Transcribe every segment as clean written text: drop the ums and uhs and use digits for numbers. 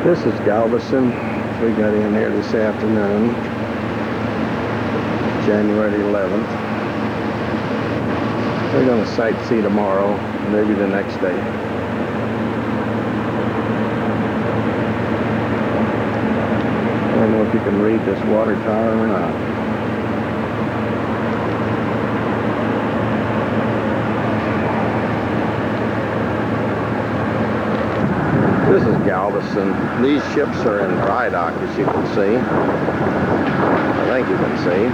This is Galveston. We got in here this afternoon, January 11th. We're going to sightsee tomorrow, maybe the next day. I don't know if you can read this water tower or not. This is Galveston. These ships are in dry dock, as you can see. I think you can see.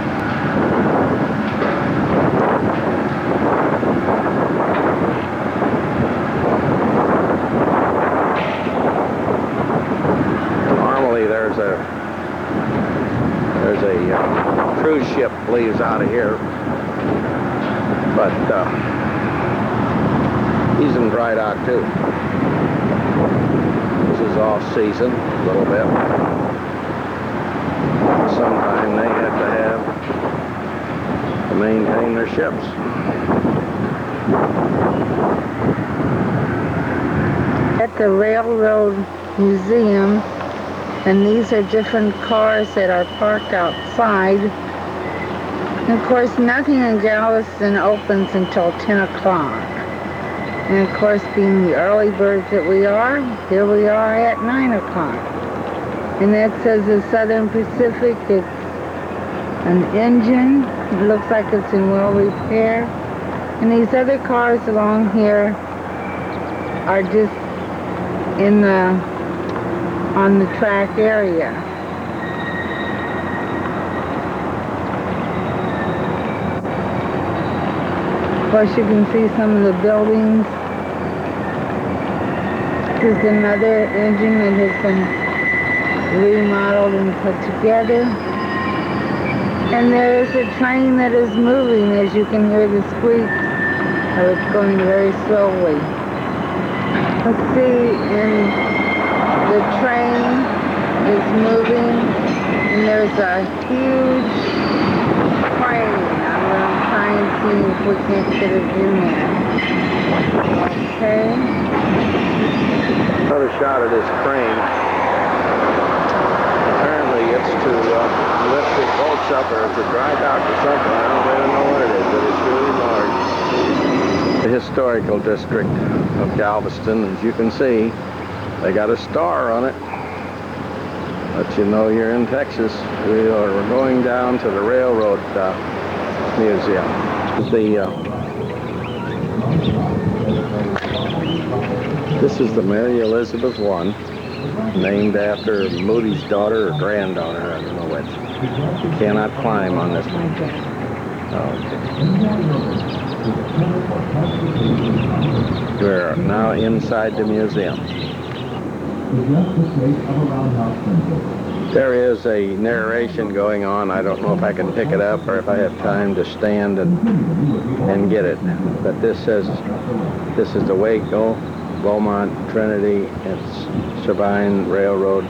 Normally there's a cruise ship leaves out of here, but he's in dry dock too. Off season a little bit. Sometime they have to maintain their ships. At the Railroad Museum, and these are different cars that are parked outside. And of course, nothing in Galveston opens until 10 o'clock. And of course, being the early birds that we are, here we are at 9 o'clock. And that says the Southern Pacific. It's an engine. It looks like it's in well repair. And these other cars along here are just in on the track area. Of course, you can see some of the buildings. This is another engine that has been remodeled and put together. And there is a train that is moving, as you can hear the squeak. Oh, it's going very slowly. Let's see, and the train is moving, and there's a huge crane. I'm going to try and see if we can't get it in there. Okay. Another shot of this crane. Apparently it's to lift the boats up, or it's a dry dock or something. I don't really know what it is, but it's really large. The historical district of Galveston, as you can see, they got a star on it. Let you know you're in Texas. We're going down to the Railroad Museum. This is the Mary Elizabeth I, named after Moody's daughter or granddaughter, I don't know which. You cannot climb on this one. Okay. We're now inside the museum. There is a narration going on. I don't know if I can pick it up or if I have time to stand and get it. But this says, this is the Waco, Beaumont, Trinity, it's Sabine Railroad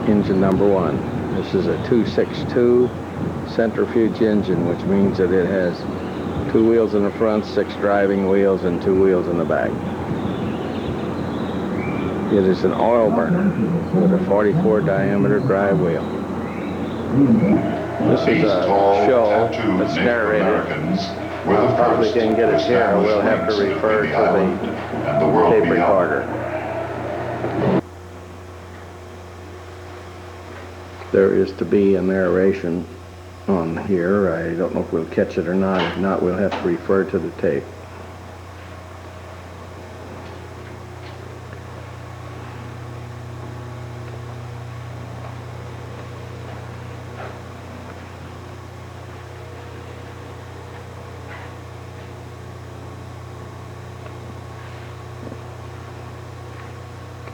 engine number 1. This is a 262 centrifuge engine, which means that it has 2 wheels in the front, 6 driving wheels, and 2 wheels in the back. It is an oil burner with a 44 diameter drive wheel. This is a show that's narrated. I probably can't get it here, or we'll have to refer to the tape recorder. There is to be a narration on here. I don't know if we'll catch it or not. If not, we'll have to refer to the tape.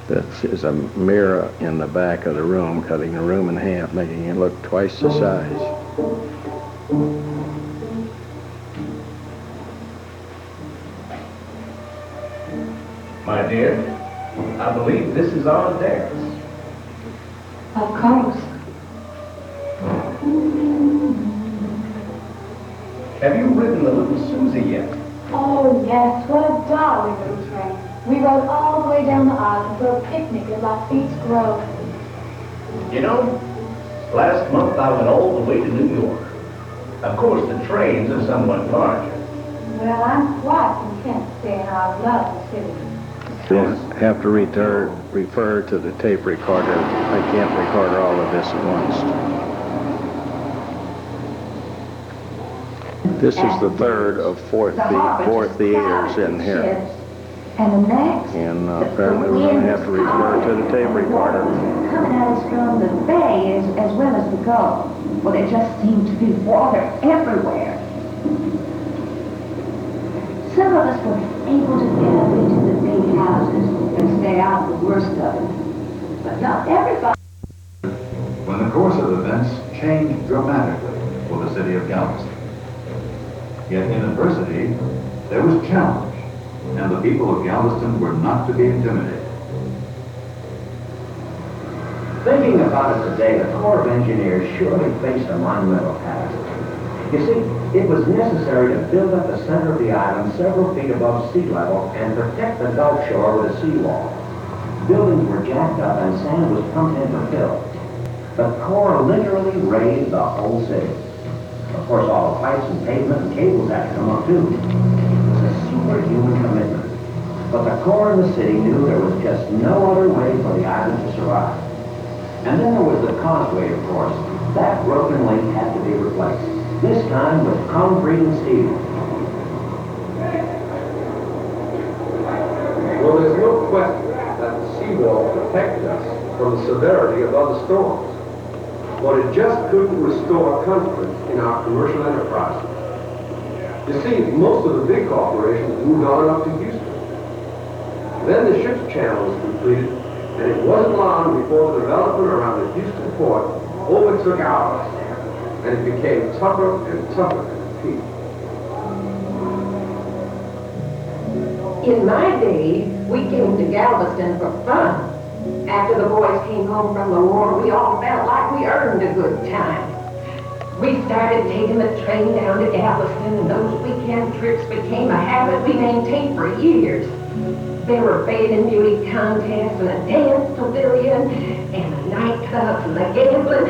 This is a mirror in the back of the room, cutting the room in half, making it look twice the size. My dear, I believe this is our dance. Of course. Have you ridden the little Susie yet? Oh, yes. What a darling little train. We rode all the way down the island for a picnic at Lafitte's Grove. You know, last month I went all the way to New York. Of course, the trains are somewhat larger. Well, I'm quite content saying I love the city. You'll have to refer to the tape recorder. I can't record all of this at once. This is the third of four theaters in here. And the next, And apparently we're going to have to refer to the tape recorder. Coming at us from the bay as well as the Gulf. Well, there just seemed to be water everywhere. Some of us were able to get up into the big houses and stay out of the worst of it. But not everybody. When the course of events changed dramatically for the city of Galveston. Yet in adversity, there was challenge, and the people of Galveston were not to be intimidated. Thinking about it today, the Corps of Engineers surely faced a monumental task. You see, it was necessary to build up the center of the island several feet above sea level and protect the Gulf shore with a seawall. Buildings were jacked up and sand was pumped in for fill. The Corps literally raised the whole city. Of course, all the pipes and pavement and cables had to come up too. It was a superhuman commitment. But the Corps and the city knew there was just no other way for the island to survive. And then there was the causeway, of course. That broken link had to be replaced. This time with concrete and steel. Well, there's no question that the seawall protected us from the severity of other storms. But it just couldn't restore confidence in our commercial enterprises. You see, most of the big corporations moved on up to Houston. Then the ship's channel was completed, and it wasn't long before the development around the Houston port overtook ours, and it became tougher and tougher to compete. In my day, we came to Galveston for fun. After the boys came home from the war, we all felt like we earned a good time. We started taking the train down to Galveston, and those weekend trips became a habit we maintained for years. There were bathing beauty contests and a dance pavilion and the nightclubs and the gambling.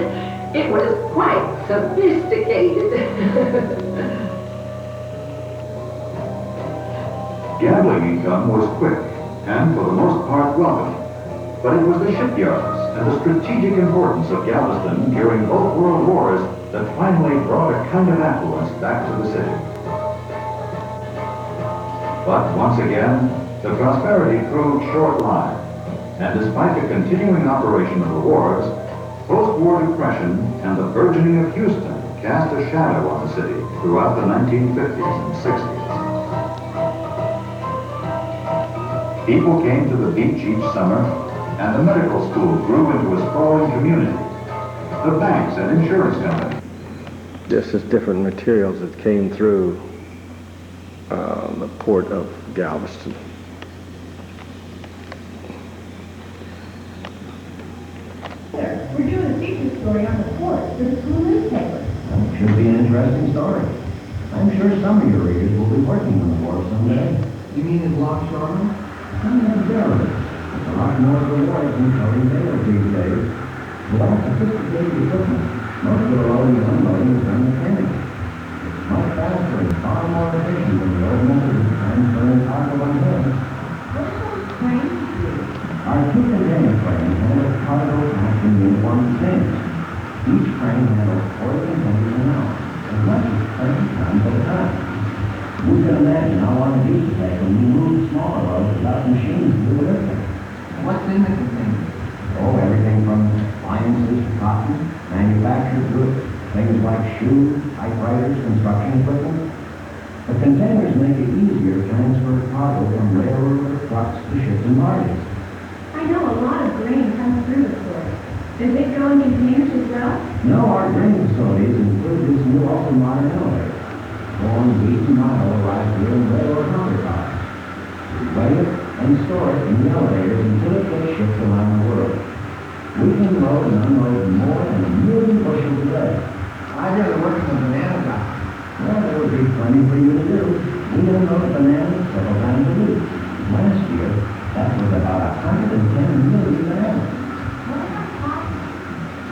It was quite sophisticated. Gambling income was quick and for the most part welcome. But it was the shipyards and the strategic importance of Galveston during both world wars that finally brought a kind of affluence back to the city. But once again, the prosperity proved short-lived, and despite the continuing operation of the wars, post-war depression and the burgeoning of Houston cast a shadow on the city throughout the 1950s and 60s. People came to the beach each summer, and the medical school grew into a sprawling community. The banks and insurance companies. This is different materials that came through the port of Galveston. We're doing a feature story on the port for the school newspaper. It should be an interesting story. I'm sure some of your readers will be working on the wharf someday. You mean in longshoremen? Not necessarily. It's a lot more rewarding than towing bales these days. With all sophisticated equipment, most of the loading and unloading is done mechanically. It's much faster and far more efficient than the old method of transferring cargo on board. What are those cranes do? Our two container cranes handle cargo packed in uniform containers. Each crane handles 40 containers an hour, as much as 30 tons at a time. You can imagine how long it used to take when you moved smaller loads without machines to do the lifting. What's in the container? Oh, everything from appliances to cotton, manufactured goods, things like shoes, typewriters, construction equipment. The containers make it easier to transfer cargo from railroad or trucks to ships and barges. I know a lot of grain comes through the port. Does it go in containers as well? No, our grain facilities include this new ultra-modern elevator. Corn, wheat, and oil arrive here in railroad hopper cars. We weigh it and store it in the elevators until it gets shipped around the world. We can load and unload more than 1 million bushels a day. I've never worked on a banana box. Well, there would be plenty for you to do. We unload bananas several times a week. Last year, that was about 110 million.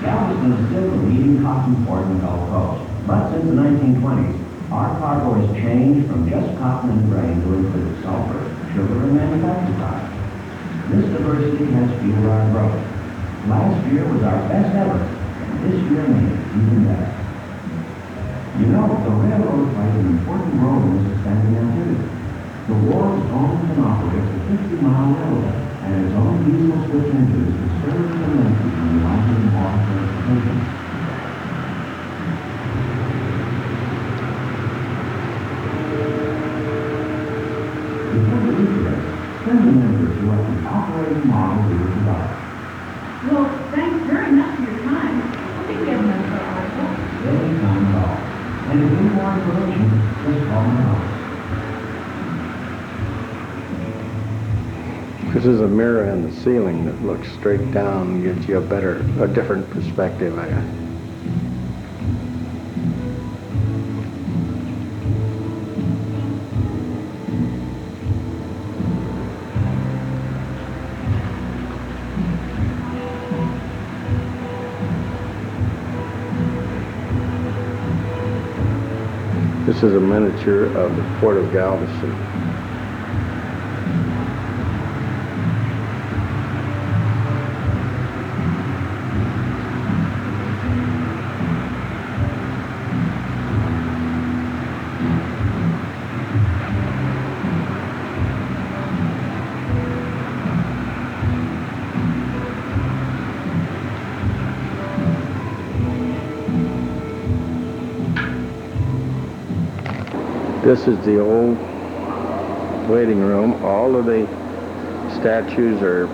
Galveston is still the leading cotton port in the Gulf Coast, but since the 1920s, our cargo has changed from just cotton and grain to include sulfur, sugar, and manufactured products. This diversity has fueled our growth. Last year was our best ever, and this year made it even better. You know, the railroad plays an important role in this expanding activity. The wharves owns and operates a 50-mile railway, and its own diesel switch engines will serve as a link between land and water transportation. Before we leave today, send the members to what the operating model we were developed. Well, thanks very much for your time. I think we have another article. Anytime at all. And if you need more information, just call my office. This is a mirror in the ceiling that looks straight down and gives you a different perspective. This is a miniature of the Port of Galveston. This is the old waiting room. All of the statues are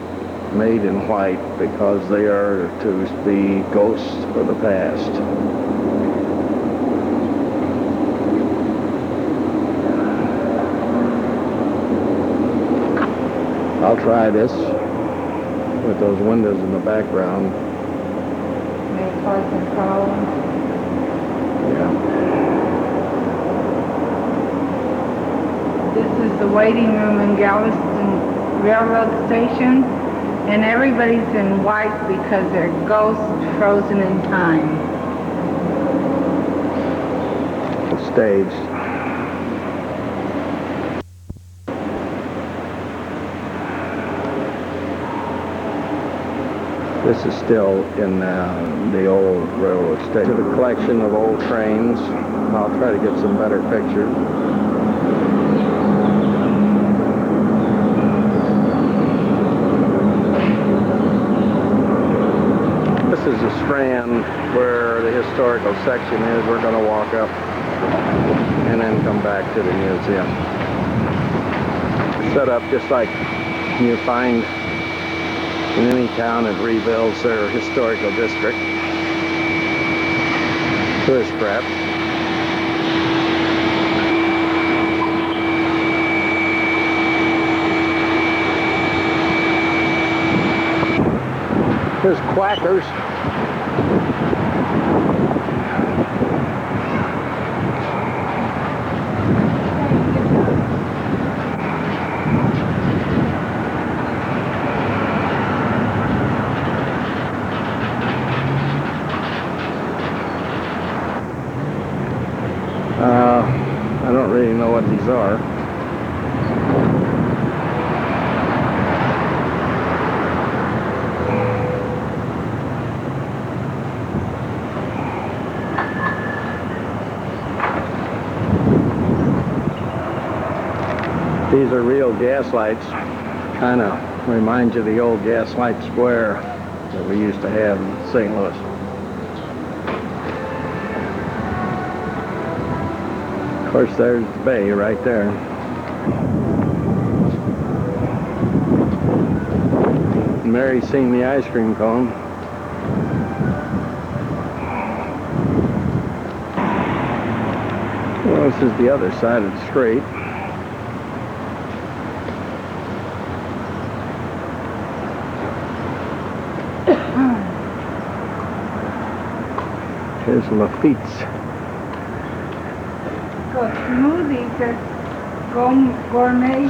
made in white because they are to be ghosts of the past. I'll try this with those windows in the background. Make Carson Collins. Yeah. This is the waiting room in Galveston Railroad Station, and everybody's in white because they're ghosts frozen in time. The stage. This is still in the old railroad station. The collection of old trains. I'll try to get some better pictures. This is the strand where the historical section is. We're going to walk up and then come back to the museum. Set up just like you find in any town that rebuilds their historical district. Tourist traps. Here's Quackers. I don't really know what these are. These are real gas lights. Kind of reminds you of the old Gaslight Square that we used to have in St. Louis. Of course, there's the bay right there. Mary's seen the ice cream cone. Well, this is the other side of the street. Here's Lafitte's. Got smoothies at Gourmet.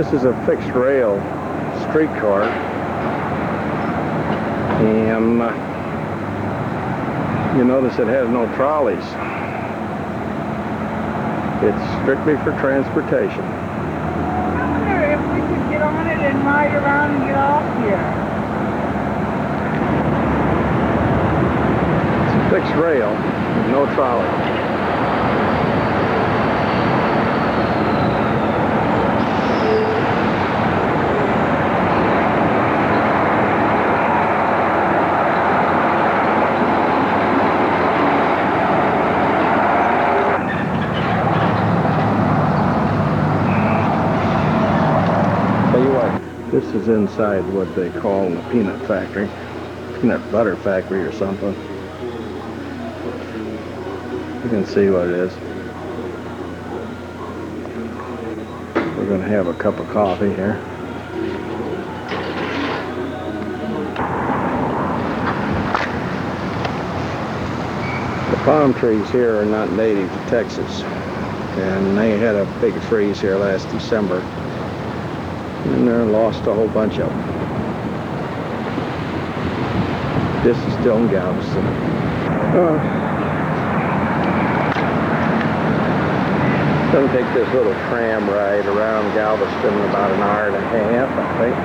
This is a fixed rail streetcar, and you notice it has no trolleys. It's strictly for transportation. I wonder if we could get on it and ride around and get off here. It's a fixed rail, no trolley. This is inside what they call the peanut factory, peanut butter factory or something. You can see what it is. We're going to have a cup of coffee here. The palm trees here are not native to Texas, and they had a big freeze here last December. And they lost a whole bunch of them. This is still in Galveston. Going to take this little tram ride around Galveston in about an hour and a half, I think.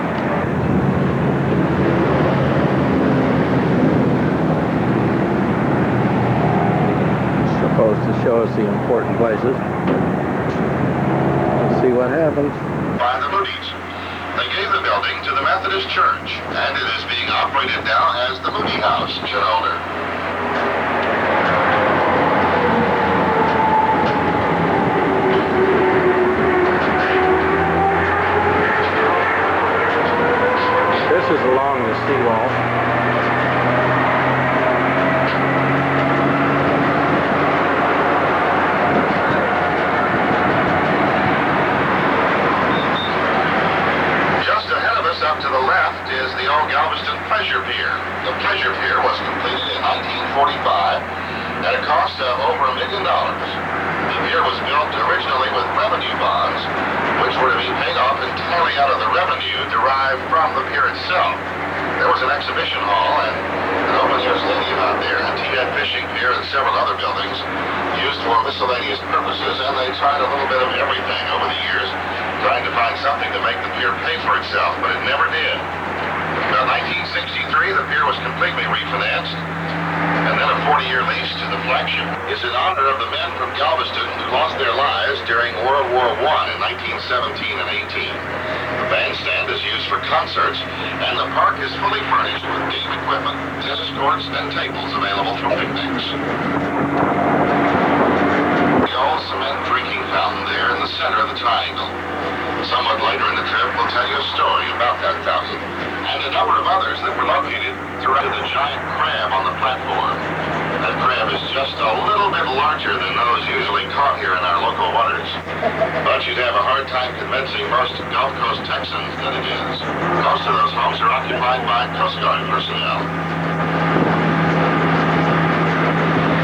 It's supposed to show us the important places. Let's see what happens. By the Moody's. They gave the building to the Methodist Church, and it is being operated now as the Moody House, shareholder. This is along the seawall. Up to the left is the old Galveston Pleasure Pier. The Pleasure Pier was completed in 1945 at a cost of over $1 million. The pier was built originally with revenue bonds, which were to be paid off entirely out of the revenue derived from the pier itself. There was an exhibition hall and an open-air stadium out there, a T-head fishing pier and several other buildings used for miscellaneous purposes, and they tried a little bit of everything over the years, trying to find something to make the pier pay for itself, but it never did. About 1963, the pier was completely refinanced, and then a 40-year lease to the flagship is in honor of the men from Galveston who lost their lives during World War I in 1917 and 18. The bandstand is used for concerts, and the park is fully furnished with game equipment, tennis courts, and tables available for picnics. The old cement drinking fountain there in the center of the triangle. Somewhat later in the trip, we'll tell you a story about that fountain and a number of others that were located throughout the giant crab on the platform. That crab is just a little bit larger than those usually caught here in our local waters. But you'd have a hard time convincing most Gulf Coast Texans that it is. Most of those homes are occupied by Coast Guard personnel.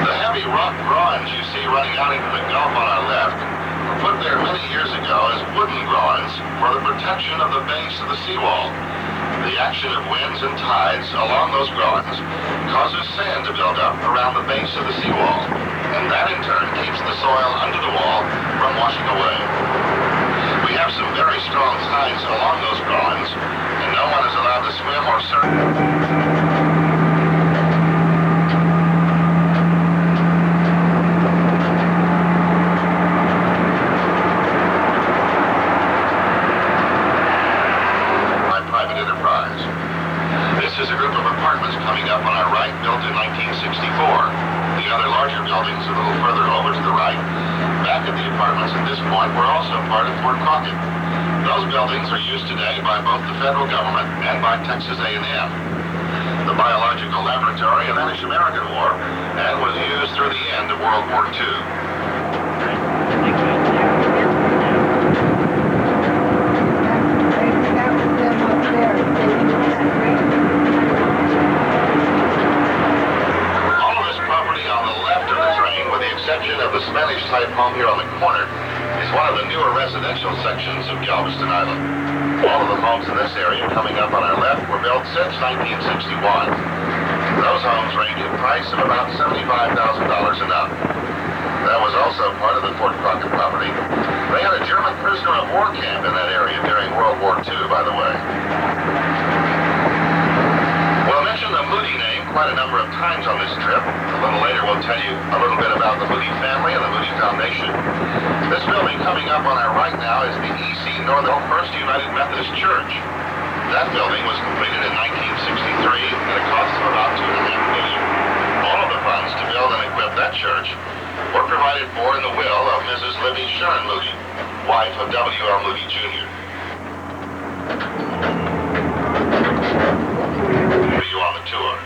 The heavy rock groins you see running out into the Gulf on our left were put there many years ago as wooden groins for the protection of the base of the seawall. The action of winds and tides along those groins causes sand to build up around the base of the seawall, and that in turn keeps the soil under the wall from washing away. We have some very strong tides along those groins, and no one is allowed to swim or surf. This is a group of apartments coming up on our right, built in 1964. The other larger buildings a little further over to the right. Back at the apartments at this point were also part of Fort Crockett. Those buildings are used today by both the federal government and by Texas A&M. The biological laboratory in the Spanish-American War and was used through the end of World War II. Exception of the Spanish-type home here on the corner is one of the newer residential sections of Galveston Island. All of the homes in this area coming up on our left were built since 1961. Those homes range in price of about $75,000 and up. That was also part of the Fort Crockett property. They had a German prisoner of war camp in that area during World War II, by the way. We'll mention the Moody name quite a number of times on this trip. A little later we'll tell you a little bit about the Moody family and the Moody Foundation. This building coming up on our right now is the E.C. Northern First United Methodist Church. That building was completed in 1963 at a cost of about $2.5 million. All of the funds to build and equip that church were provided for in the will of Mrs. Libby Sherman Moody, wife of W.L. Moody, Jr. For you on the tour.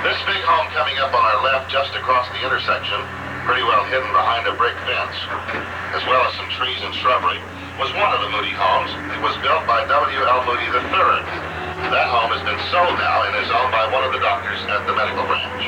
This big home coming up on our left just across the intersection, pretty well hidden behind a brick fence, as well as some trees and shrubbery, was one of the Moody homes. It was built by W.L. Moody III. That home has been sold now and is owned by one of the doctors at the medical branch.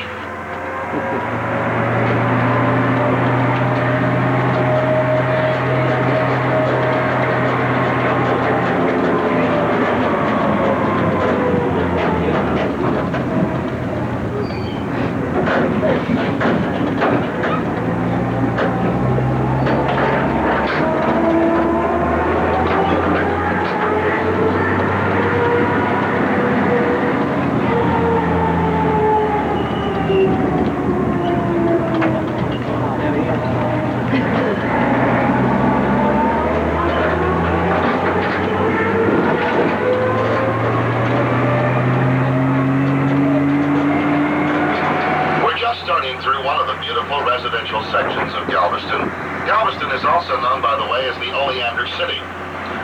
Sections of Galveston. Galveston is also known, by the way, as the Oleander City.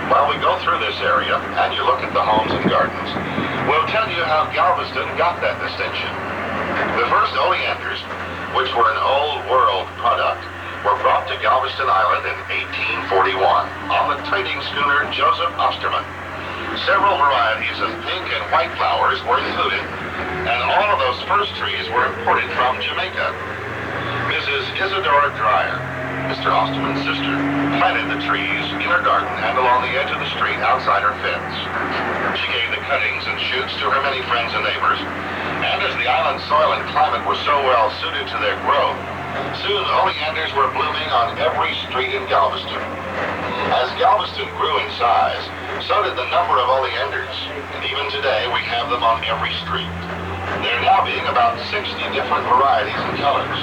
While we go through this area and you look at the homes and gardens, we'll tell you how Galveston got that distinction. The first oleanders, which were an old world product, were brought to Galveston Island in 1841 on the trading schooner Joseph Osterman. Several varieties of pink and white flowers were included, and all of those first trees were imported from Jamaica. Mrs. Isadora Dreyer, Mr. Osterman's sister, planted the trees in her garden and along the edge of the street outside her fence. She gave the cuttings and shoots to her many friends and neighbors, and as the island's soil and climate were so well suited to their growth, soon oleanders were blooming on every street in Galveston. As Galveston grew in size, so did the number of oleanders, and even today we have them on every street. There now being about 60 different varieties and colors.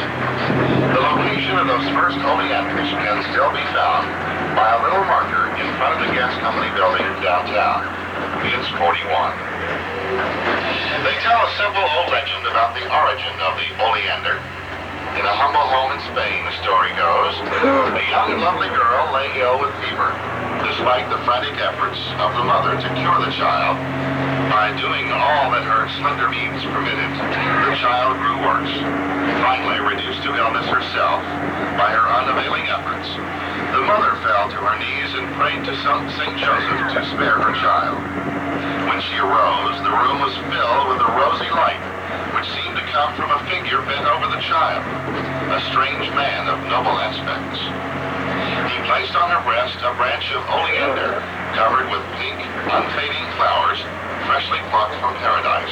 The location of those first oleanders can still be found by a little marker in front of the gas company building downtown. It's 41. They tell a simple old legend about the origin of the oleander. In a humble home in Spain, the story goes, a young and lovely girl lay ill with fever. Despite the frantic efforts of the mother to cure the child, by doing all that her slender means permitted, the child grew worse. Finally reduced to illness herself by her unavailing efforts, the mother fell to her knees and prayed to St. Joseph to spare her child. When she arose, the room was filled with a rosy light, which seemed to come from a figure bent over the child, a strange man of noble aspects. He placed on her breast a branch of oleander covered with pink, unfading flowers, freshly plucked from paradise.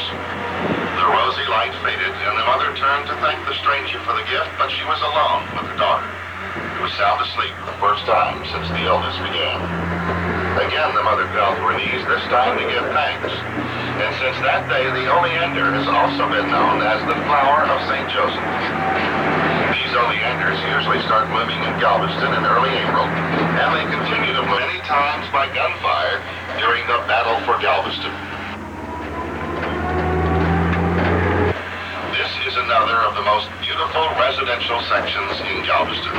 The rosy light faded, and the mother turned to thank the stranger for the gift, but she was alone with her daughter, who was sound asleep for the first time since the illness began. Again, the mother fell to her knees, this time to give thanks. And since that day, the oleander has also been known as the flower of St. Joseph. These oleanders usually start blooming in Galveston in early April, and they continue to bloom many times by gunfire during the Battle for Galveston. This is another of the most beautiful residential sections in Galveston.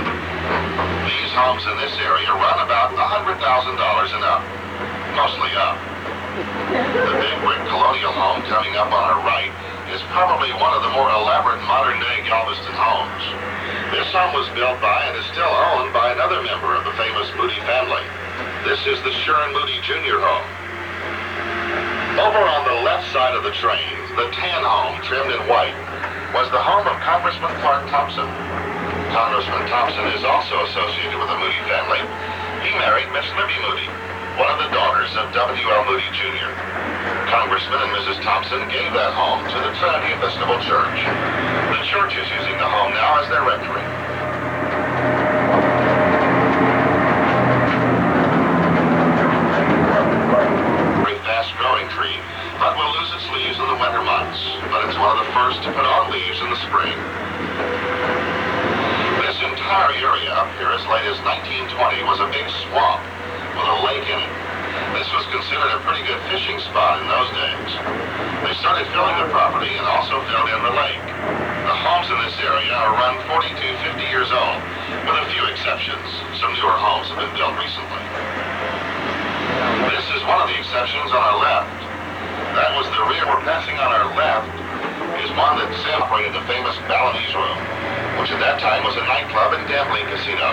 These homes in this area run about $100,000 and up, mostly up. The big brick colonial home coming up on our right is probably one of the more elaborate modern-day Galveston homes. This home was built by and is still owned by another member of the famous Moody family. This is the Sherman Moody Jr. home. Over on the left side of the train, the tan home, trimmed in white, was the home of Congressman Clark Thompson. Congressman Thompson is also associated with the Moody family. He married Miss Libby Moody, one of the daughters of W.L. Moody, Jr. Congressman and Mrs. Thompson gave that home to the Trinity Episcopal Church. The church is using the home now as their rectory. A fast-growing tree, but will lose its leaves in the winter months, but it's one of the first to put on leaves in the spring. This entire area up here as late as 1920 was a big swamp with a lake in it. This was considered a pretty good fishing spot in those days. They started filling the property and also filled in the lake. The homes in this area are run 40 to 50 years old, with a few exceptions. Some newer homes have been built recently. This is one of the exceptions on our left. That was the rear. We're passing on our left is one that operated the famous Balinese Room, which at that time was a nightclub and gambling casino.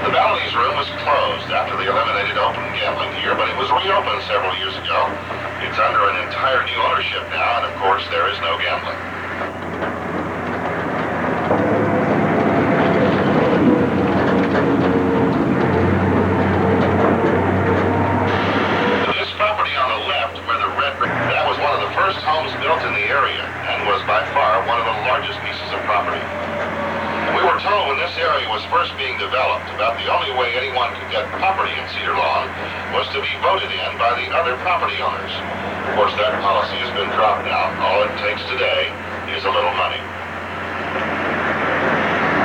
The Balinese Room was closed after they eliminated open gambling here, but it was reopened several years ago. It's under an entire new ownership now, and of course there is no gambling. This property on the left, where the red brick, that was one of the first homes built in the area, and was by far one of the largest pieces of property. We were told when this area was first being developed about the only way anyone could get property in Cedar Lawn was to be voted in by the other property owners. Of course, that policy has been dropped now. All it takes today is a little money.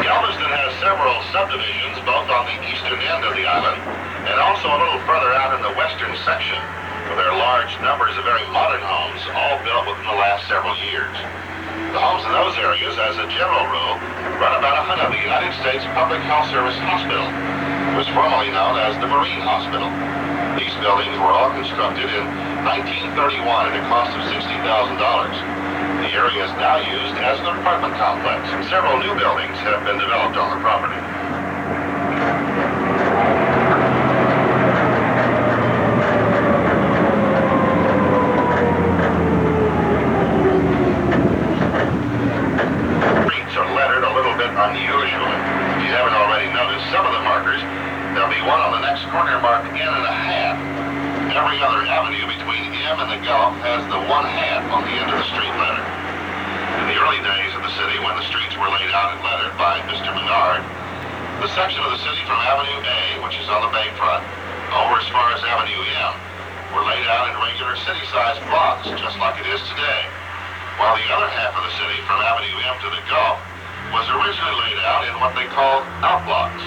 Galveston has several subdivisions both on the eastern end of the island and also a little further out in the western section, where there are large numbers of very modern homes, all built within the last several years. The homes in those areas, as a general rule, run about 100 of the United States Public Health Service Hospital, was formerly known as the Marine Hospital. These buildings were all constructed in 1931 at a cost of $60,000. The area is now used as an apartment complex, and several new buildings have been developed on the property. Unusually. If you haven't already noticed some of the markers, there'll be one on the next corner marked N and a half. Every other avenue between M and the Gulf has the 1/2 on the end of the street letter. In the early days of the city, when the streets were laid out and lettered by Mr. Menard, the section of the city from Avenue A, which is on the bayfront, over as far as Avenue M, were laid out in regular city-sized blocks, just like it is today, while the other half of the city from Avenue M to the Gulf was originally laid out in what they called outblocks,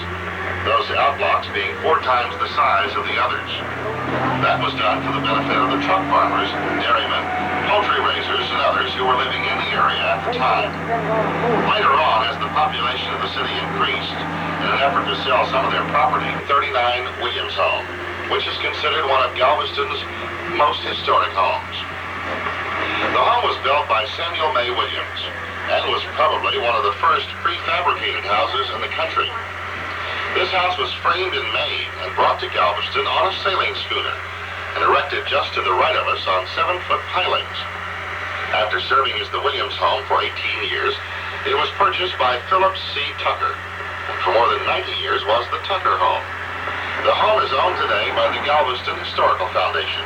those outblocks being 4 times the size of the others. That was done for the benefit of the truck farmers, dairymen, poultry raisers, and others who were living in the area at the time. Later on, as the population of the city increased, in an effort to sell some of their property, 39 Williams Home, which is considered one of Galveston's most historic homes. The home was built by Samuel May Williams, and was probably one of the first prefabricated houses in the country. This house was framed and made and brought to Galveston on a sailing schooner and erected just to the right of us on 7-foot pilings. After serving as the Williams home for 18 years, it was purchased by Philip C. Tucker, and for more than 90 years was the Tucker home. The home is owned today by the Galveston Historical Foundation.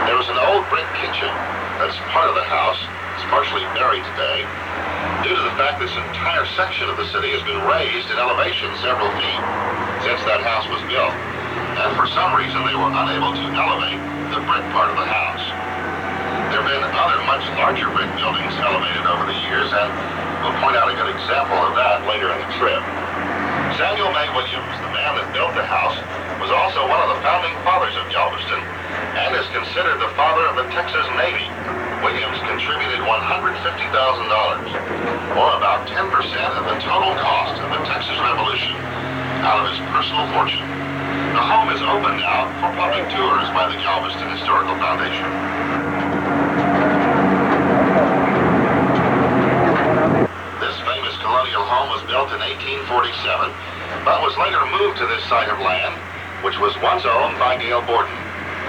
There was an old brick kitchen that's part of the house. It's partially buried today due to the fact this entire section of the city has been raised in elevation several feet since that house was built, and for some reason they were unable to elevate the brick part of the house. There have been other much larger brick buildings elevated over the years, and we'll point out a good example of that later in the trip. Samuel May Williams, the man that built the house, was also one of the founding fathers of Galveston and is considered the father of the Texas Navy. Williams contributed $150,000, or about 10% of the total cost of the Texas Revolution, out of his personal fortune. The home is open now for public tours by the Galveston Historical Foundation. This famous colonial home was built in 1847, but was later moved to this site of land, which was once owned by Gail Borden.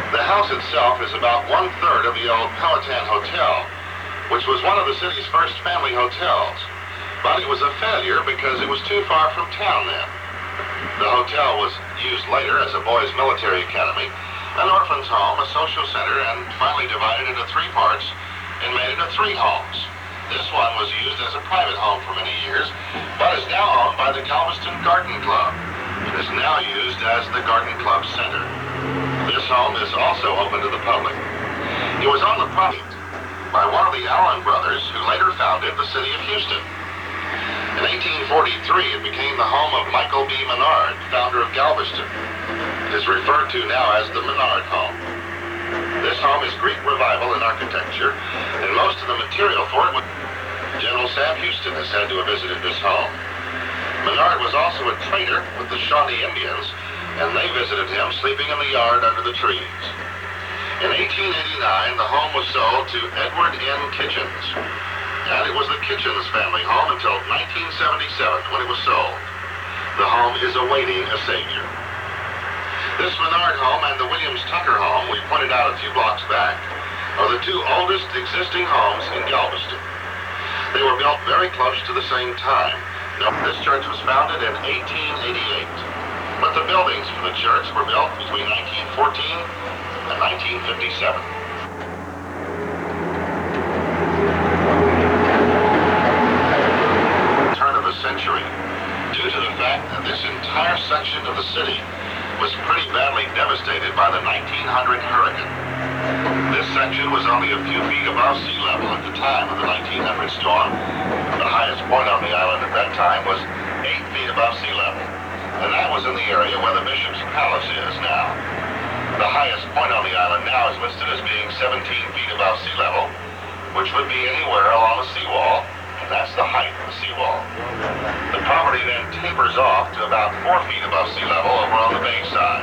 The house itself is about 1/3 of the old Powhatan Hotel, which was one of the city's first family hotels. But it was a failure because it was too far from town then. The hotel was used later as a boys' military academy, an orphan's home, a social center, and finally divided into 3 parts and made into 3 homes. This one was used as a private home for many years, but is now owned by the Galveston Garden Club. It is now used as the Garden Club Center. This home is also open to the public. It was on the property by one of the Allen brothers, who later founded the city of Houston. In 1843, it became the home of Michael B. Menard, founder of Galveston. It is referred to now as the Menard Home. This home is Greek revival in architecture, and most of the material for it was General Sam Houston is said to have visited this home. Menard was also a trader with the Shawnee Indians, and they visited him sleeping in the yard under the trees. In 1889, the home was sold to Edward N. Kitchens, and it was the Kitchens family home until 1977 when it was sold. The home is awaiting a savior. This Menard home and the Williams Tucker home we pointed out a few blocks back are the 2 oldest existing homes in Galveston. They were built very close to the same time. This church was founded in 1888, but the buildings for the church were built between 1914 and 1957. Turn of the century, due to the fact that this entire section of the city was pretty badly devastated by the 1900 hurricane. This section was only a few feet above sea level at the time of the 1900 storm. The highest point on the island at that time was 8 feet above sea level, and that was in the area where the Bishop's Palace is now. The highest point on the island now is listed as being 17 feet above sea level, which would be anywhere along the seawall, and that's the height of the seawall. The property then tapers off to about 4 feet above sea level over on the bay side.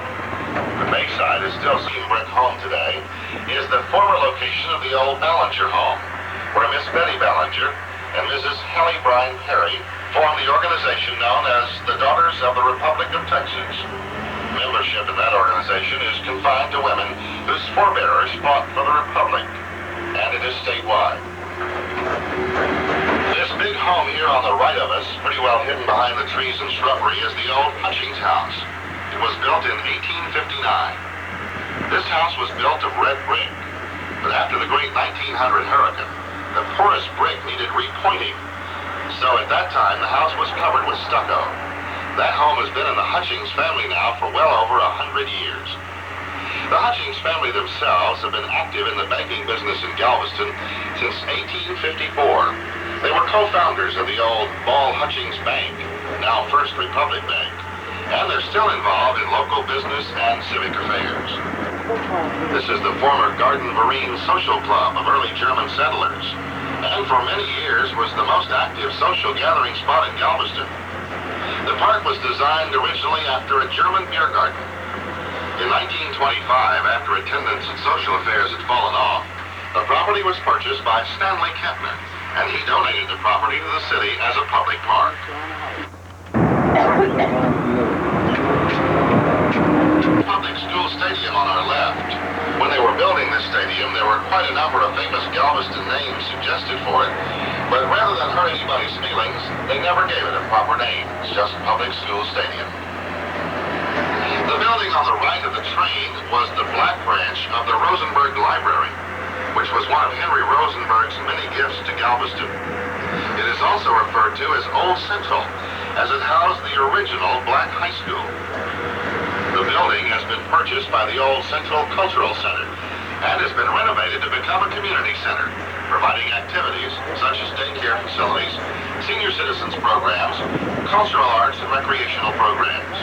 The bay side is still seen brick home today, is the former location of the old Ballinger home, where Miss Betty Ballinger and Mrs. Hallie Bryan Perry formed the organization known as the Daughters of the Republic of Texas. Membership in that organization is confined to women whose forebears fought for the Republic, and it is statewide. This big home here on the right of us, pretty well hidden behind the trees and shrubbery, is the old Punchy's house. It was built in 1859. This house was built of red brick, but after the great 1900 hurricane, the porous brick needed repointing. So at that time, the house was covered with stucco. That home has been in the Hutchings family now for well over 100 years. The Hutchings family themselves have been active in the banking business in Galveston since 1854. They were co-founders of the old Ball Hutchings Bank, now First Republic Bank, and they're still involved in local business and civic affairs. This is the former Garden Marine Social Club of early German settlers, and for many years was the most active social gathering spot in Galveston. The park was designed originally after a German beer garden. In 1925, after attendance at social affairs had fallen off, the property was purchased by Stanley Kempner, and he donated the property to the city as a public park. Public school stadium on our left. When they were building this stadium, there were quite a number of famous Galveston names suggested for it, but rather than hurt anybody's feelings, they never gave it a proper name. It's just Public School Stadium. The building on the right of the train was the Black Branch of the Rosenberg Library, which was one of Henry Rosenberg's many gifts to Galveston. It is also referred to as Old Central, as it housed the original Black High School. The building has been purchased by the Old Central Cultural Center and has been renovated to become a community center, providing activities such as daycare facilities, senior citizens programs, cultural arts, and recreational programs.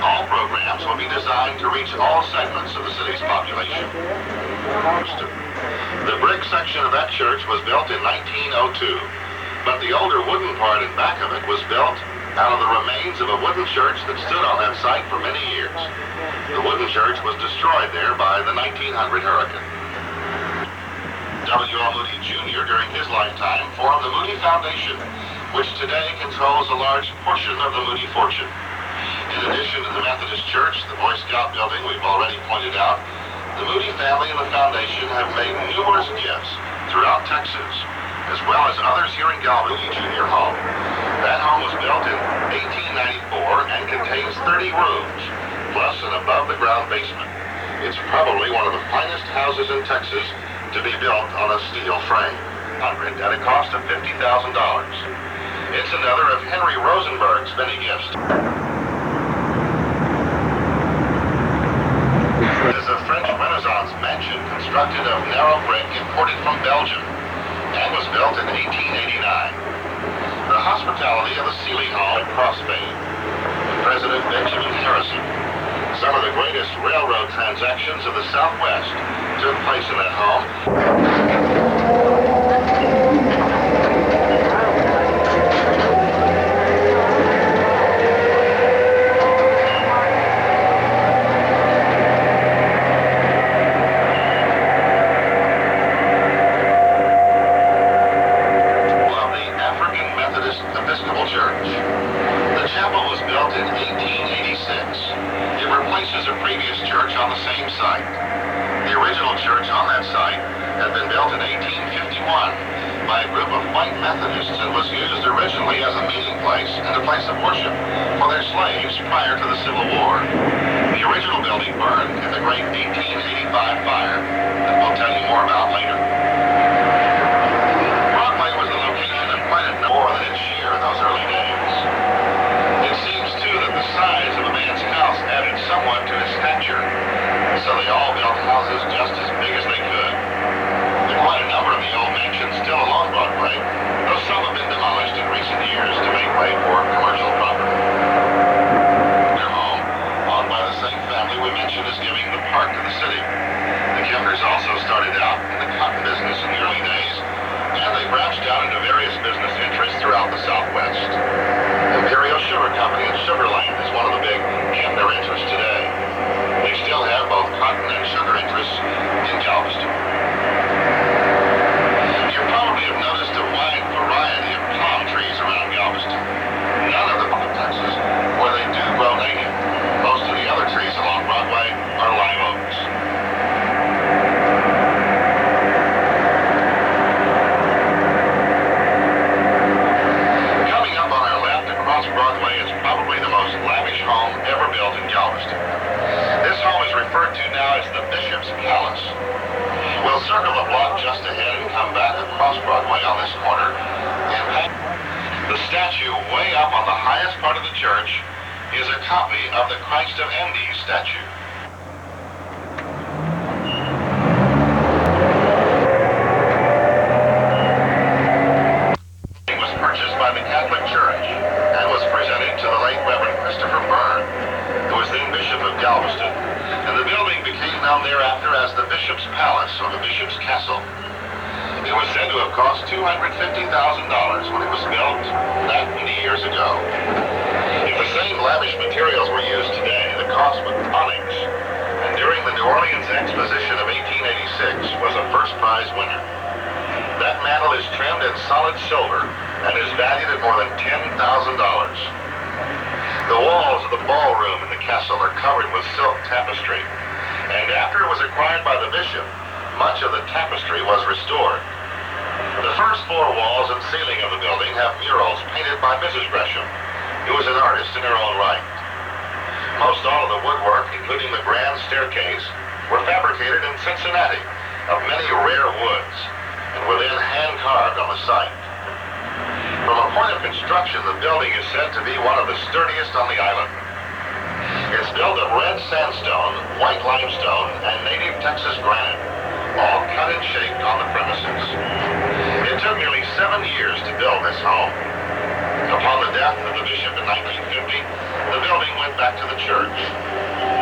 All programs will be designed to reach all segments of the city's population. The brick section of that church was built in 1902, but the older wooden part in back of it was built out of the remains of a wooden church that stood on that site for many years. The wooden church was destroyed there by the 1900 hurricane. W.L. Moody Jr. during his lifetime formed the Moody Foundation, which today controls a large portion of the Moody fortune. In addition to the Methodist Church, the Boy Scout building we've already pointed out, the Moody family and the foundation have made numerous gifts throughout Texas, as well as others here in Galveston Junior Home. That home was built in 1894 and contains 30 rooms, plus an above-the-ground basement. It's probably one of the finest houses in Texas to be built on a steel frame. At a cost of $50,000. It's another of Henry Rosenberg's many gifts. It is a French Renaissance mansion constructed of narrow brick imported from Belgium and was built in 1889. The hospitality of the Seeley Hall at Crossbane. President Benjamin Harrison. Some of the greatest railroad transactions of the Southwest took place in that home. Methodists and was used originally as a meeting place and a place of worship for their slaves prior to the Civil War. The original building burned in the great 1885 fire that we'll tell you more about later. Broadway was the location of quite a more than its share in those early days. It seems, too, that the size of a man's house added somewhat to his stature, so they all built houses just as big as they could. There are quite a number of the old mansions still along Broadway, though some have been demolished in recent years to make way for commercial property. Their home, owned by the same family we mentioned as giving the park to the city. The Kempers also started out in the cotton business in the early days, and they branched out into various business interests throughout the Southwest. Imperial Sugar Company in Sugar Land is one of the big Kemper interests today. They still have both cotton and sugar interests in Galveston. You probably have noticed a wide variety of palm trees around Galveston. None of them in Texas, where they do grow native. Most of the other trees along Broadway are live oaks. Coming up on our left across Broadway is probably the most lavish home ever built in Galveston. This home is referred to now as the Bishop's Palace. We'll circle the block just ahead and come back across Broadway on this corner. And the statue way up on the highest part of the church is a copy of the Christ of Endes statue. It was purchased by the Catholic Church and was presented to the late Reverend Christopher Byrne, who was then Bishop of Galveston, and the building became known thereafter as the Bishop's Palace or the Bishop's Castle. It was said to have cost $250,000 when it was built that many years ago. If the same lavish materials were used today, the cost would onyx, and during the New Orleans Exposition of 1886 was a first prize winner. That mantle is trimmed in solid silver and is valued at more than $10,000. The walls of the ballroom in the castle are covered with silk tapestry, and after it was acquired by the bishop, much of the tapestry was restored. The first floor walls and ceiling of the building have murals painted by Mrs. Gresham, who was an artist in her own right. Most all of the woodwork, including the grand staircase, were fabricated in Cincinnati of many rare woods, and were then hand-carved on the site. From a point of construction, the building is said to be one of the sturdiest on the island. It's built of red sandstone, white limestone, and native Texas granite, all cut and shaped on the premises. It took nearly 7 years to build this home. Upon the death of the bishop in 1950, the building went back to the church.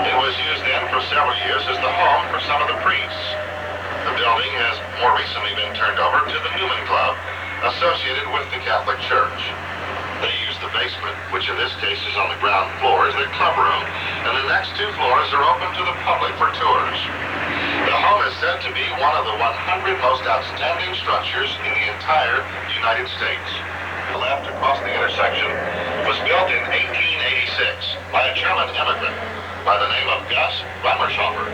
It was used then for several years as the home for some of the priests. The building has more recently been turned over to the Newman Club, associated with the Catholic Church. They use the basement, which in this case is on the ground floor, as their club room, and the next 2 floors are open to the public for tours. The home is said to be one of the 100 most outstanding structures in the entire United States. The left across the intersection was built in 1886 by a German immigrant by the name of Gus Reimershoffer.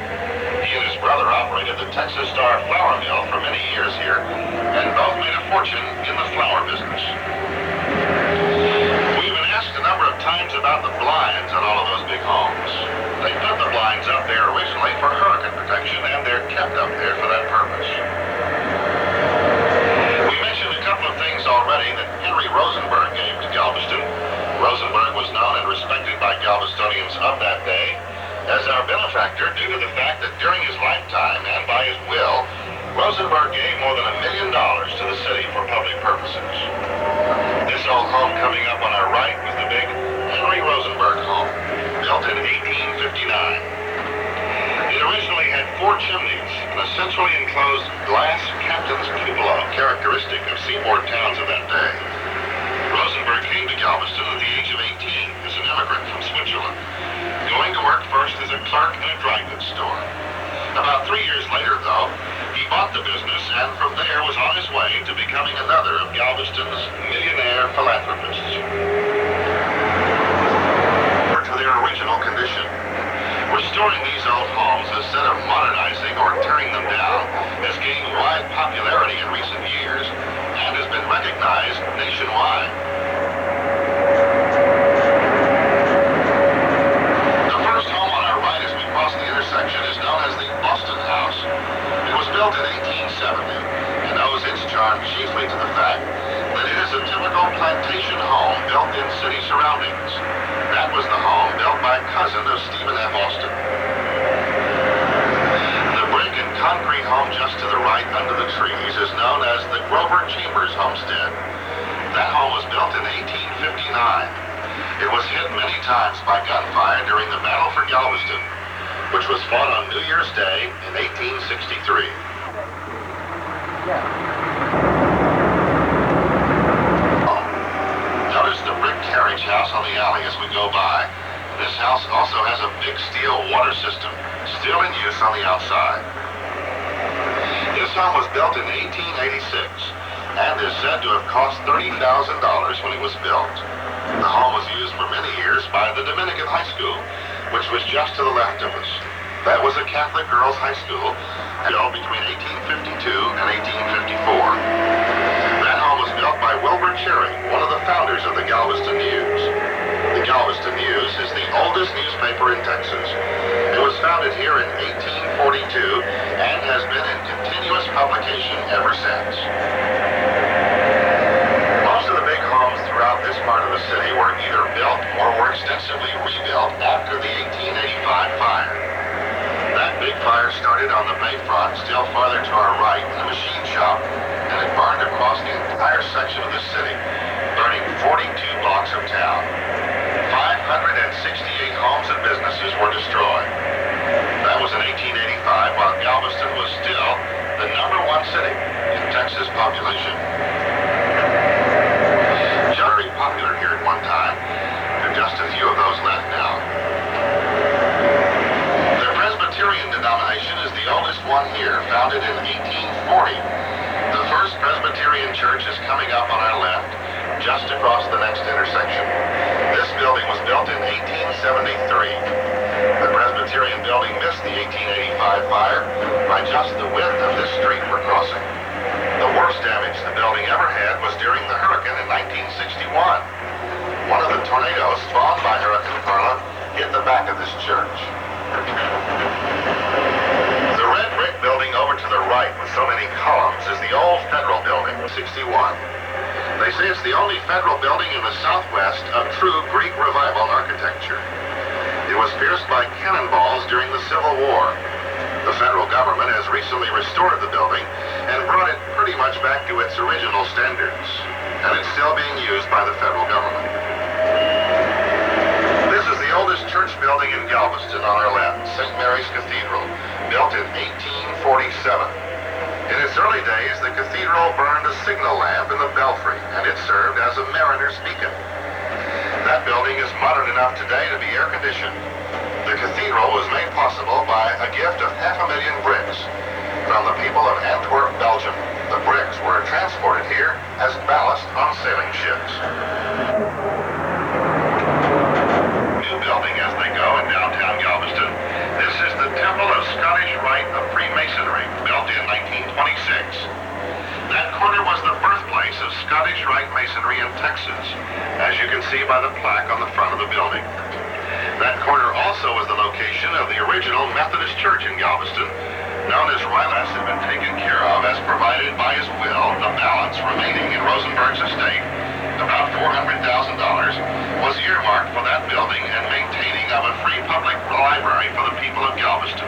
He and his brother operated the Texas Star Flour Mill for many years here, and both made a fortune in the flour business. times about the blinds on all of those big homes. They put the blinds up there originally for hurricane protection, and they're kept up there for that purpose. We mentioned a couple of things already that Henry Rosenberg gave to Galveston. Rosenberg was known and respected by Galvestonians of that day as our benefactor due to the fact that during his lifetime and by his will, Rosenberg gave more than $1 million to the city for public purposes. This old home coming up on our right was the big Henry Rosenberg home, built in 1859. It originally had 4 chimneys and a centrally enclosed glass captain's cupola, characteristic of seaboard towns of that day. Rosenberg came to Galveston at the age of 18 as an immigrant from Switzerland, going to work first as a clerk in a dry goods store. About 3 years later, though, he bought the business and from there was on his way to becoming another of Galveston's millionaire philanthropists. To their original condition. Restoring these old homes instead of modernizing or tearing them down has gained wide popularity in recent years and has been recognized nationwide. The first home on our right as we cross the intersection is known as the Boston House. It was built in 1870 and owes its charm chiefly to the fact that it is a typical plantation home built in city surroundings. That was the home built by a cousin of Stephen F. Austin. The brick and concrete home just to the right under the trees is known as the Grover Chambers Homestead. That home was built in 1859. It was hit many times by gunfire during the Battle for Galveston, which was fought on New Year's Day in 1863. Notice the brick carriage house on the alley as we go by. This house also has a big steel water system, still in use on the outside. This home was built in 1886 and is said to have cost $30,000 when it was built. The home was used for many years by the Dominican High School, which was just to the left of us. That was a Catholic girls' high school, built between 1852 and 1854. That home was built by Wilbur Cherry, one of the founders of the Galveston News. The Galveston News is the oldest newspaper in Texas. It was founded here in 1842 and has been in continuous publication ever since. Most of the big homes throughout this part of the city were either built or were extensively rebuilt after the 1885 fire. That big fire started on the bayfront, still farther to our right, in a machine shop, and it burned across the entire section of the city, burning 42 blocks of town. 568 homes and businesses were destroyed. That was in 1885, while Galveston was still the #1 city in Texas population. Very popular here at one time. There are just a few of those left now. The Presbyterian denomination is the oldest one here, founded in 1840. The first Presbyterian church is coming up on our left, just across the next intersection. This building was built in 1873. The Presbyterian building missed the 1885 fire by just the width of this street we're crossing. The worst damage the building ever had was during the hurricane in 1961. One of the tornadoes spawned by Hurricane Carla hit the back of this church. The red brick building over to the right with so many columns is the old Federal Building, 61. They say it's the only federal building in the Southwest of true Greek Revival architecture. It was pierced by cannonballs during the Civil War. The federal government has recently restored the building and brought it pretty much back to its original standards, and it's still being used by the federal government. This is the oldest church building in Galveston on our left, St. Mary's Cathedral, built in 1847. In its early days, the cathedral burned a signal lamp in the belfry, and it served as a mariner's beacon. That building is modern enough today to be air-conditioned. The cathedral was made possible by a gift of 500,000 bricks from the people of Antwerp, Belgium. The bricks were transported here as ballast on sailing ships. New building as they go in downtown Galveston. This is the Temple of Scottish Rite of Freemasonry, built in 1926. That corner was the birthplace birthplace of Scottish Rite Masonry in Texas, as you can see by the plaque on the front of the building. That corner also was the location of the original Methodist church in Galveston, known as Rylas, had been taken care of as provided by his will. The balance remaining in Rosenberg's estate, about $400,000, was earmarked for that building and maintaining of a free public library for the people of Galveston.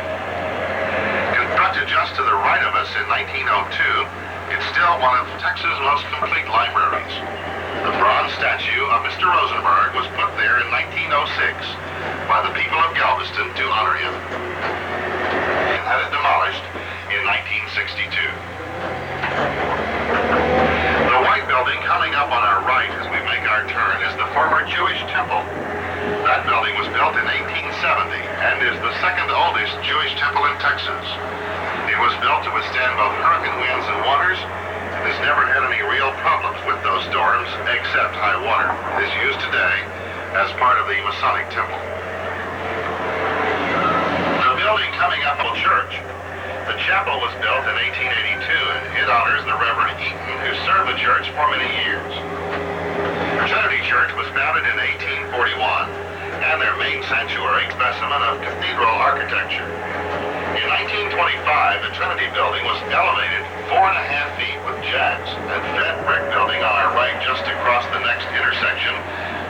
Constructed just to the right of us in 1902, it's still one of Texas' most complete libraries. The bronze statue of Mr. Rosenberg was put there in 1906 by the people of Galveston to honor him, and had it demolished in 1962. The white building coming up on our right as we make our turn is the former Jewish temple. That building was built in 1870 and is the second oldest Jewish temple in Texas. It was built to withstand both hurricane winds and waters, and has never had any real problems with those storms except high water. It is used today as part of the Masonic temple. The building coming up on church. The chapel was built in 1882, and it honors the Reverend Eaton, who served the church for many years. Trinity Church was founded in 1841, and their main sanctuary specimen of cathedral architecture. In 1925, the Trinity Building was elevated 4.5 feet with jacks and fed brick building on our right just across the next intersection,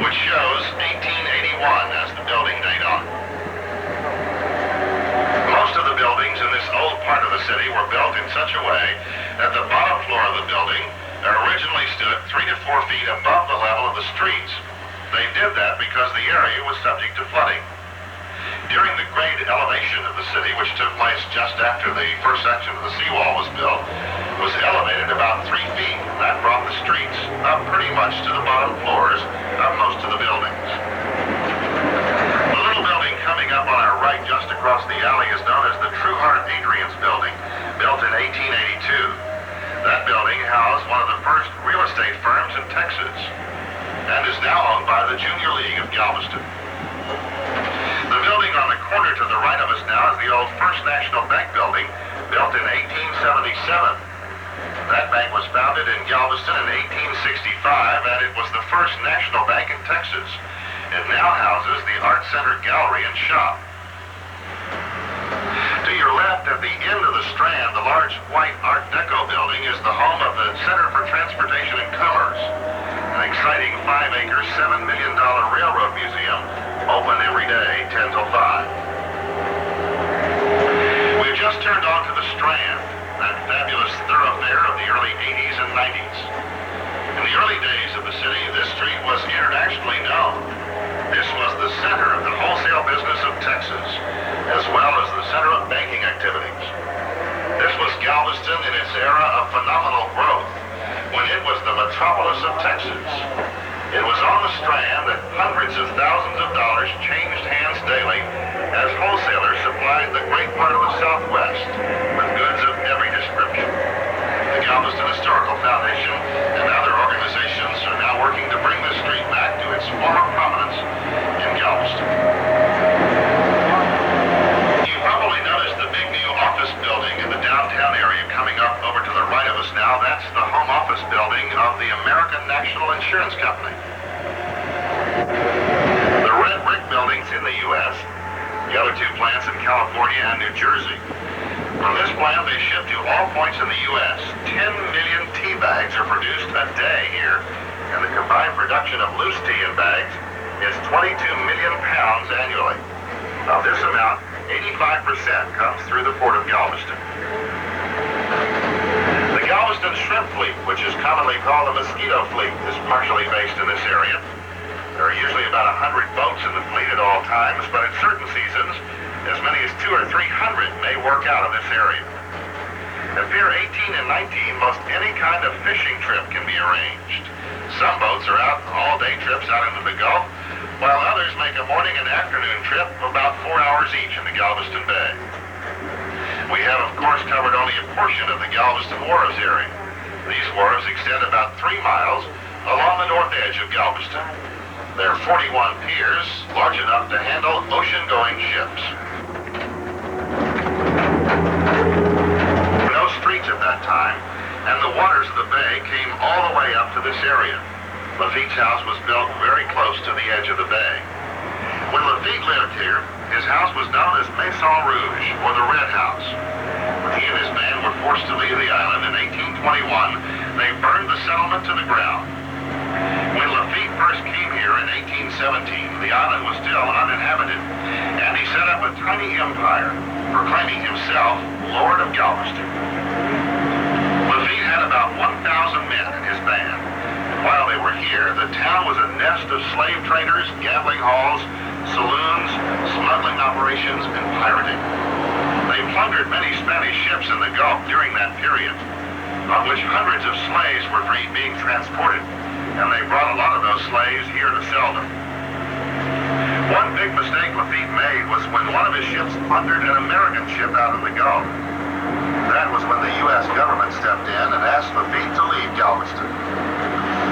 which shows 1881 as the building date on it. Most of the buildings in this old part of the city were built in such a way that the bottom floor of the building originally stood 3 to 4 feet above the level of the streets. They did that because the area was subject to flooding. During the great elevation of the city, which took place just after the first section of the seawall was built, was elevated about 3 feet. That brought the streets up pretty much to the bottom floors of most of the buildings. The little building coming up on our right just across the alley is known as the True Heart Adrian's Building, built in 1882. That building housed one of the first real estate firms in Texas and is now owned by the Junior League of Galveston. The building on the corner to the right of us now is the old First National Bank building, built in 1877. That bank was founded in Galveston in 1865, and it was the first national bank in Texas. It now houses the Art Center Gallery and Shop. To your left, at the end of the Strand, the large white Art Deco building is the home of the Center for Transportation and Commerce, an exciting 5-acre, $7 million railroad museum, open every day, 10 till 5. We've just turned onto the Strand, that fabulous thoroughfare of the early 80s and 90s. In the early days of the city, this street was internationally known. This was the center of the wholesale business of Texas, as well as the center of banking activities. This was Galveston in its era of phenomenal growth, when it was the metropolis of Texas. It was on the Strand that hundreds of thousands of dollars changed hands daily as wholesalers supplied the great part of the Southwest with goods of every description. The Galveston Historical Foundation and other organizations are now working to bring this street back to its former prominence in Galveston. You probably noticed the big new office building in the downtown area coming up over to the right of us now. That's the home office building of the American National Insurance Company. The red brick buildings in the U.S., the other two plants in California and New Jersey. From this plant, they ship to all points in the U.S. 10 million tea bags are produced a day here, and the combined production of loose tea in bags is 22 million pounds annually. Of this amount, 85% comes through the port of Galveston. The Galveston Shrimp Fleet, which is commonly called the Mosquito Fleet, is partially based in this area. There are usually about 100 boats in the fleet at all times, but at certain seasons, as many as 200 or 300 may work out of this area. At Pier 18 and 19, most any kind of fishing trip can be arranged. Some boats are out all-day trips out into the Gulf, while others make a morning and afternoon trip of about 4 hours each in the Galveston Bay. We have, of course, covered only a portion of the Galveston Wharves area. These wharves extend about 3 miles along the north edge of Galveston. There are 41 piers, large enough to handle ocean-going ships. No streets at that time, and the waters of the bay came all the way up to this area. Lafitte's house was built very close to the edge of the bay. When Lafitte lived here, his house was known as Maison Rouge, or the Red House. When he and his band were forced to leave the island in 1821, they burned the settlement to the ground. When Lafitte first came here in 1817, the island was still uninhabited, and he set up a tiny empire, proclaiming himself Lord of Galveston. Lafitte had about 1,000 men in his band. While they were here, the town was a nest of slave traders, gambling halls, saloons, smuggling operations, and pirating. They plundered many Spanish ships in the Gulf during that period, on which hundreds of slaves were being transported, and they brought a lot of those slaves here to sell them. One big mistake Lafitte made was when one of his ships plundered an American ship out in the Gulf. That was when the U.S. government stepped in and asked Lafitte to leave Galveston.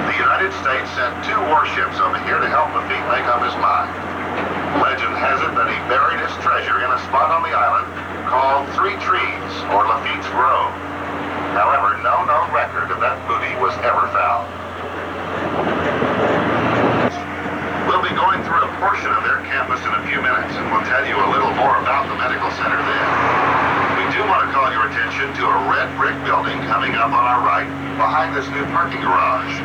The United States sent 2 warships over here to help Lafitte make up his mind. Legend has it that he buried his treasure in a spot on the island called 3 Trees, or Lafitte's Grove. However, no known record of that booty was ever found. We'll be going through a portion of their campus in a few minutes, and we'll tell you a little more about the medical center then. We do want to call your attention to a red brick building coming up on our right behind this new parking garage.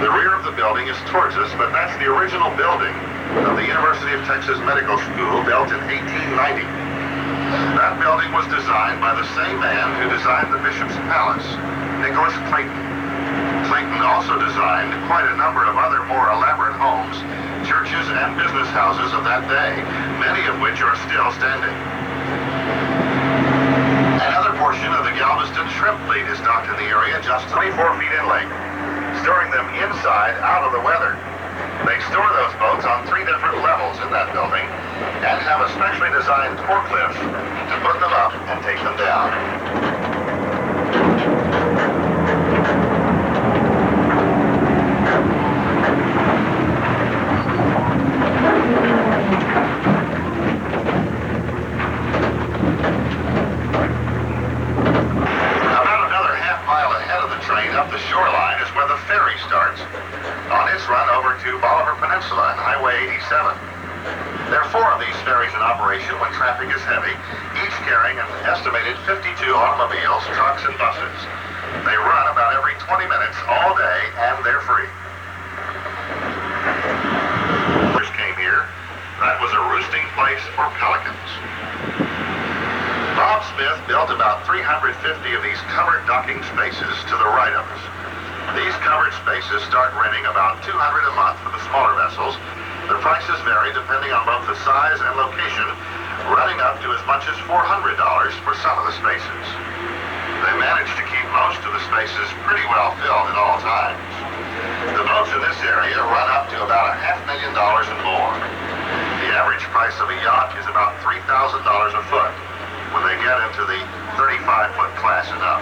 The rear of the building is towards us, but that's the original building of the University of Texas Medical School, built in 1890. That building was designed by the same man who designed the Bishop's Palace, Nicholas Clayton. Clayton also designed quite a number of other more elaborate homes, churches, and business houses of that day, many of which are still standing. Another portion of the Galveston shrimp fleet is docked in the area, just 24 feet in length, storing them inside out of the weather. They store those boats on 3 different levels in that building and have a specially designed forklift to put them up and take them down. About another half mile ahead of the train up the shoreline is where the ferry starts on its run over to Bolivar Peninsula and Highway 87. There are 4 of these ferries in operation when traffic is heavy, each carrying an estimated 52 automobiles, trucks, and buses. They run about every 20 minutes all day, and they're free. First came here, that was a roosting place for pelicans. Bob Smith built about 350 of these covered docking spaces to the right of us. These covered spaces start renting about $200 a month for the smaller vessels. The prices vary depending on both the size and location, running up to as much as $400 for some of the spaces. They manage to keep most of the spaces pretty well filled at all times. The boats in this area run up to about $500,000 and more. The average price of a yacht is about $3,000 a foot when they get into the 35-foot class and up.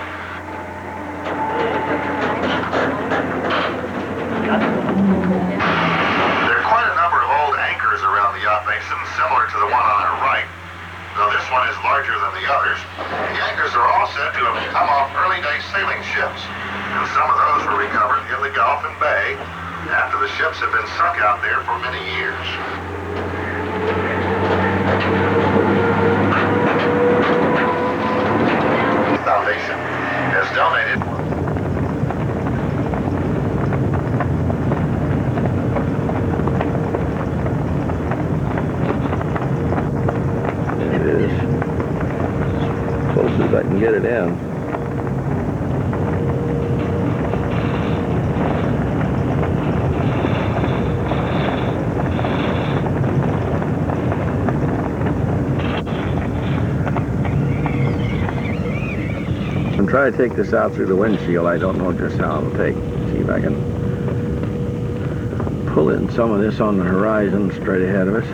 There are quite a number of old anchors around the yacht basin, similar to the one on our right, though this one is larger than the others. The anchors are all said to have come off early-day sailing ships, and some of those were recovered in the Gulf and Bay after the ships had been sunk out there for many years. Moody Foundation has donated I can get it in. I'm trying to take this out through the windshield. I don't know just how it'll take. See if I can pull in some of this on the horizon straight ahead of us.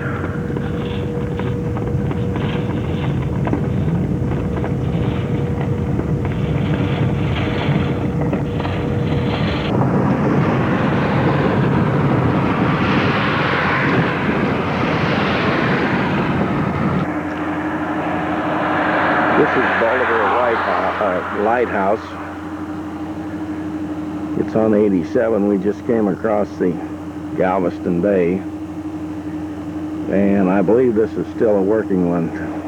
This is Bolivar Lighthouse. It's on 87. We just came across the Galveston Bay, and I believe this is still a working one.